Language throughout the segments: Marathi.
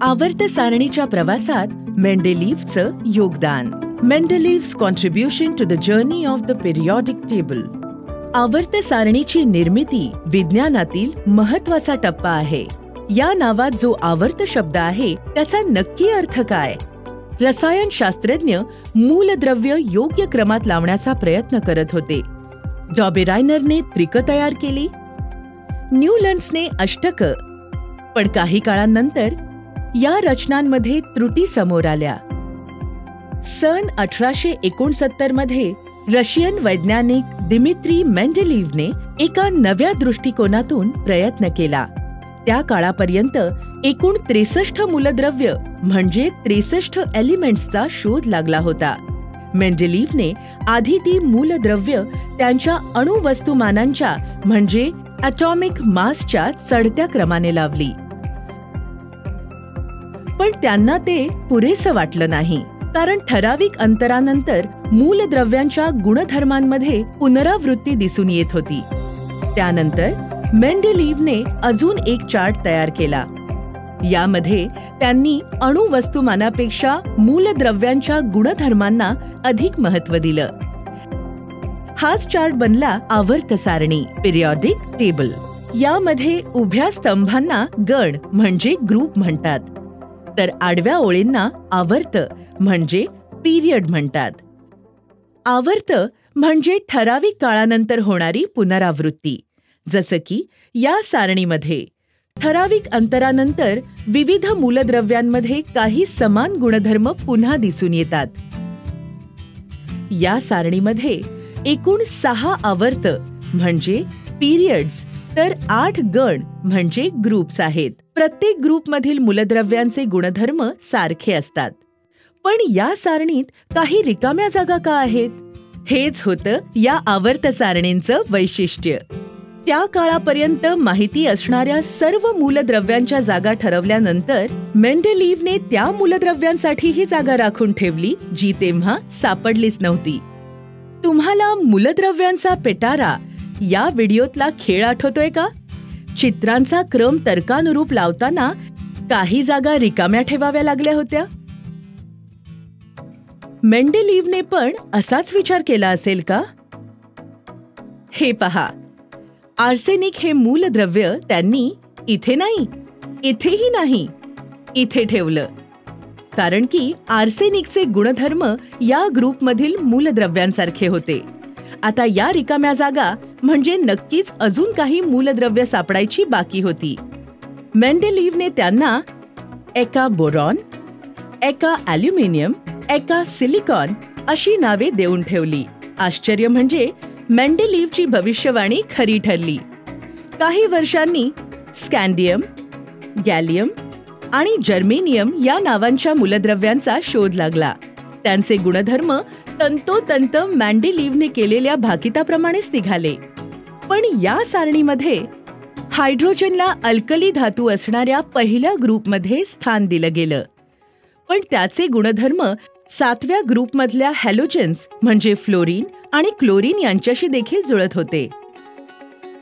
आवर्त सारणीच्या प्रवासात मेंडेलीव्हचं योगदान. Mendeleev's contribution to the journey of the periodic table. आवर्त सारणीची निर्मिती विज्ञानातील महत्वाचा टप्पा आहे. या नावात जो आवर्त शब्द आहे त्याचा नक्की अर्थ काय? रसायनशास्त्रज्ञ मूलद्रव्य योग्य क्रमात लावण्याचा प्रयत्न करत होते. डॉबेरायनरने त्रिक तयार केली, न्यूलन्सने अष्टक. पण काही काळानंतर या रचनांमध्ये त्रुटी समोर आल्या. सन 1869 मध्ये रशियन वैज्ञानिक दिमित्री मेंडेलीव्हने एका नव्या दृष्टिकोनातून प्रयत्न केला. त्या काळापर्यंत एकूण 63 मूलद्रव्य म्हणजे 63 एलिमेंट्सचा शोध लागला होता. मेंडेलीव्हने आधी ती मूलद्रव्य त्यांच्या अणुवस्तुमानांच्या म्हणजे ॲटॉमिक मासच्या चढत्या क्रमाने लावली. पण त्यांना ते पुरेसं वाटलं नाही, कारण ठराविक अंतरानंतर मूलद्रव्यांच्या गुणधर्मांमध्ये पुनरावृत्ती दिसून येत होती. त्यानंतर मेंडेलीव्हने अजून एक चार्ट तयार केला. यामध्ये त्यांनी अणुवस्तुमानापेक्षा मूलद्रव्यांच्या गुणधर्मांना अधिक महत्त्व दिलं. हाच चार्ट बनला आवर्त सारणी, पिरियॉडिक टेबल. यामध्ये उभ्या स्तंभांना गण म्हणजे ग्रुप म्हणतात, तर आडव्या ओळींना आवर्त म्हणजे पिरियड म्हणतात. आवर्त म्हणजे ठराविक काळानंतर होणारी पुनरावृत्ती. जसं की या सारणीमध्ये ठराविक अंतरानंतर विविध मूलद्रव्यांमध्ये काही समान गुणधर्म पुन्हा दिसून येतात. या सारणीमध्ये एकूण 6 आवर्त म्हणजे पिरियड्स तर 8 गण म्हणजे ग्रुप्स आहेत. प्रत्येक ग्रुपमधील मूलद्रव्यांचे गुणधर्म सारखे असतात. पण या सारणीत काही रिकाम्या जागा का आहेत? हेच होतं या आवर्त सारणींचं वैशिष्ट्य. त्या काळापर्यंत माहिती असणाऱ्या सर्व मूलद्रव्यांच्या जागा ठरवल्यानंतर मेंडेलीव्हने त्या मूलद्रव्यांसाठी ही जागा राखून ठेवली जी तेव्हा सापडलीच नव्हती. तुम्हाला मूलद्रव्यांचा पेटारा या व्हिडिओतला खेळ आठवतोय का? चित्रांचा क्रम तर्कानुरूप लावताना काही जागा रिकाम्या ठेवाव्या लागल्या होत्या. मेंडेलीव्हने पण असाच विचार केला असेल का? हे पहा, आर्सेनिक हे मूलद्रव्य त्यांनी इथे नाही, इथेही नाही, इथे ठेवलं. कारण की आर्सेनिकचे गुणधर्म या ग्रुपमधील मूलद्रव्यांसारखे होते. आता या रिकाम्या जागा म्हणजे नक्कीच अजून काही मूलद्रव्य सापडायची बाकी होती. मेंडेलीव्हने त्यांना एका बोरॉन, एका ॲल्युमिनियम, एका सिलिकॉन अशी नावे देऊन ठेवली. आश्चर्य म्हणजे मेंडेलीव्हची भविष्यवाणी खरी ठरली. काही वर्षांनी स्कँडियम, गॅलियम आणि जर्मेनियम या नावांच्या मूलद्रव्यांचा शोध लागला. त्यांचे गुणधर्म तंतोतंत मेंडेलीव्हने केलेल्या भाकिताप्रमाणेच निघाले. पण या सारणीमध्ये हायड्रोजनला अल्कली धातू असणाऱ्या पहिल्या ग्रुपमध्ये स्थान दिलं गेलं. पण त्याचे गुणधर्म 7व्या ग्रुपमधल्या हॅलोजन्स म्हणजे फ्लोरीन आणि क्लोरीन यांच्याशी देखील जुळत होते.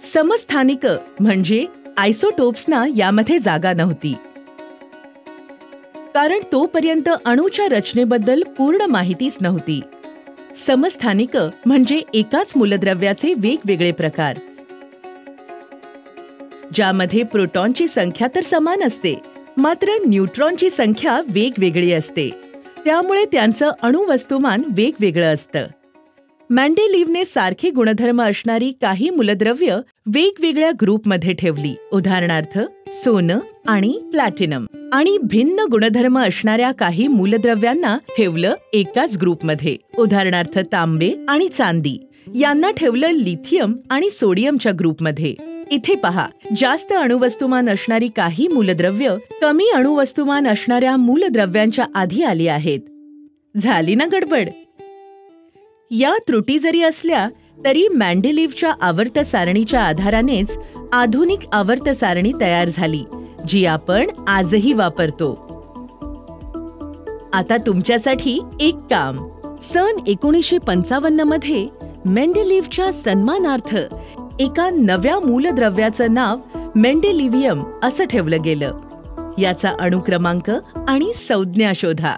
समस्थानिक म्हणजे आयसोटोप्सना यामध्ये जागा नव्हती, कारण तोपर्यंत अणूच्या रचनेबद्दल पूर्ण माहितीच नव्हती. समस्थानिक म्हणजे एकाच मूलद्रव्याचे वेगवेगळे प्रकार, ज्यामध्ये प्रोटॉनची संख्या तर समान असते, मात्र न्यूट्रॉनची संख्या वेगवेगळी असते. त्यामुळे त्यांचं अणुवस्तुमान वेगवेगळं असतं. मेंडेलीव्हने सारखे गुणधर्म असणारी काही मूलद्रव्य वेगवेगळ्या ग्रुपमध्ये ठेवली. उदाहरणार्थ सोनं आणि प्लॅटिनम. आणि भिन्न गुणधर्म असणाऱ्या काही मूलद्रव्यांना ठेवलं एकाच ग्रुपमध्ये. उदाहरणार्थ तांबे आणि चांदी यांना ठेवलं लिथियम आणि सोडियमच्या ग्रुपमध्ये. इथे पहा, जास्त अणुवस्तुमान असणारी काही मूलद्रव्य कमी अणुवस्तुमान असणाऱ्या मूलद्रव्यांच्या आधी आली आहेत. झाली ना गडबड? या त्रुटी जरी असल्या तरी मेंडेलीव्हच्या आवर्त सारणीच्या आधारानेच आधुनिक आवर्त सारणी तयार झाली, जी आपण आजही वापरतो. आता तुमच्यासाठी एक काम. सन 1955 मध्ये मेंडेलीव्हच्या सन्मानार्थ एका नव्या मूलद्रव्याचं नाव मेंडेलिव्हियम असं ठेवलं गेलं. याचा अणुक्रमांक आणि संज्ञा शोधा.